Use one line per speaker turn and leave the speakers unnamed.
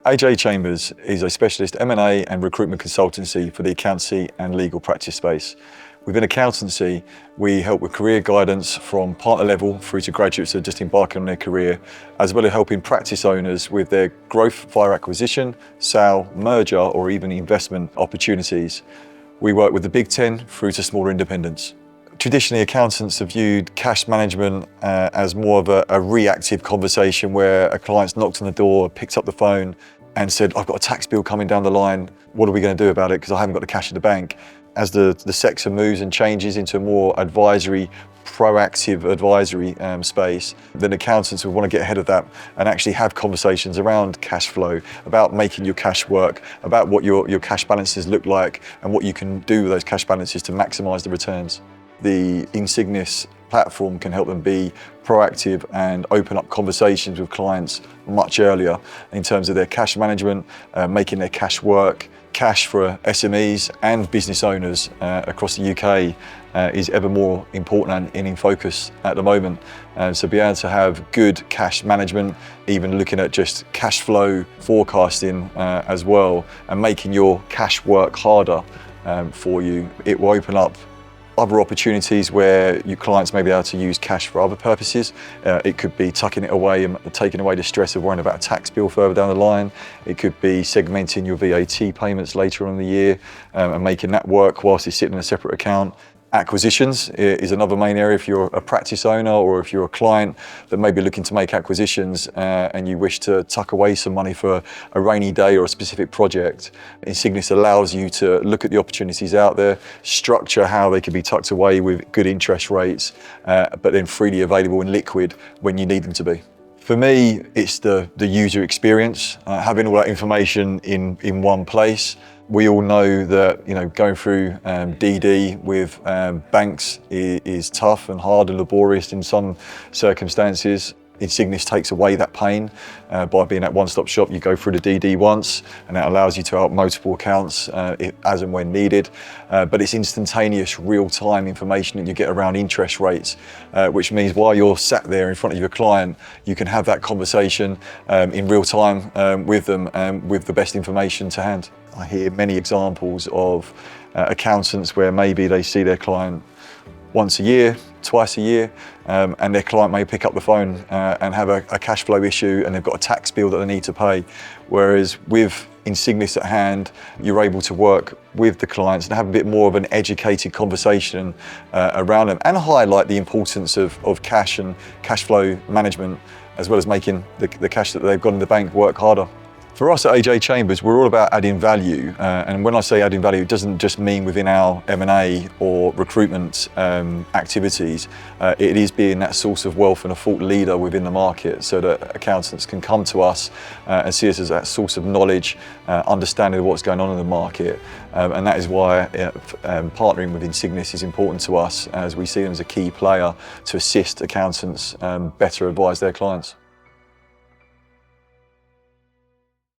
AJ Chambers is a specialist M&A and recruitment consultancy for the accountancy and legal practice space. Within accountancy, we help with career guidance from partner level through to graduates who are just embarking on their career, as well as helping practice owners with their growth via acquisition, sale, merger, or even investment opportunities. We work with the Big 10 through to smaller independents. Traditionally, accountants have viewed cash management as more of a reactive conversation where a client's knocked on the door, picked up the phone and said, I've got a tax bill coming down the line, what are we going to do about it because I haven't got the cash in the bank. As the sector moves and changes into a more advisory, proactive advisory space, then accountants will want to get ahead of that and actually have conversations around cash flow, about making your cash work, about what your cash balances look like and what you can do with those cash balances to maximise the returns. The Insignis platform can help them be proactive and open up conversations with clients much earlier in terms of their cash management, making their cash work. Cash for SMEs and business owners across the UK is ever more important and in focus at the moment. So be able to have good cash management, even looking at just cash flow forecasting as well, and making your cash work harder for you, it will open up other opportunities where your clients may be able to use cash for other purposes. It could be tucking it away and taking away the stress of worrying about a tax bill further down the line. It could be segmenting your VAT payments later on in the year and making that work whilst it's sitting in a separate account. Acquisitions is another main area if you're a practice owner or if you're a client that may be looking to make acquisitions and you wish to tuck away some money for a rainy day or a specific project. Insignis allows you to look at the opportunities out there, structure how they can be tucked away with good interest rates, but then freely available and liquid when you need them to be. For me, it's the user experience, having all that information in one place. We all know that going through DD with banks is tough and hard and laborious in some circumstances. Insignis takes away that pain by being that one-stop shop. You go through the DD once and that allows you to help multiple accounts as and when needed. But it's instantaneous, real-time information that you get around interest rates, which means while you're sat there in front of your client, you can have that conversation in real time with them with the best information to hand. I hear many examples of accountants where maybe they see their client once a year, twice a year, and their client may pick up the phone and have a cash flow issue and they've got a tax bill that they need to pay. Whereas with Insignis at hand, you're able to work with the clients and have a bit more of an educated conversation around them and highlight the importance of cash and cash flow management, as well as making the cash that they've got in the bank work harder. For us at AJ Chambers, we're all about adding value. And when I say adding value, it doesn't just mean within our M&A or recruitment activities. It is being that source of wealth and a thought leader within the market so that accountants can come to us and see us as that source of knowledge, understanding of what's going on in the market. And that is why partnering with Insignis is important to us, as we see them as a key player to assist accountants better advise their clients.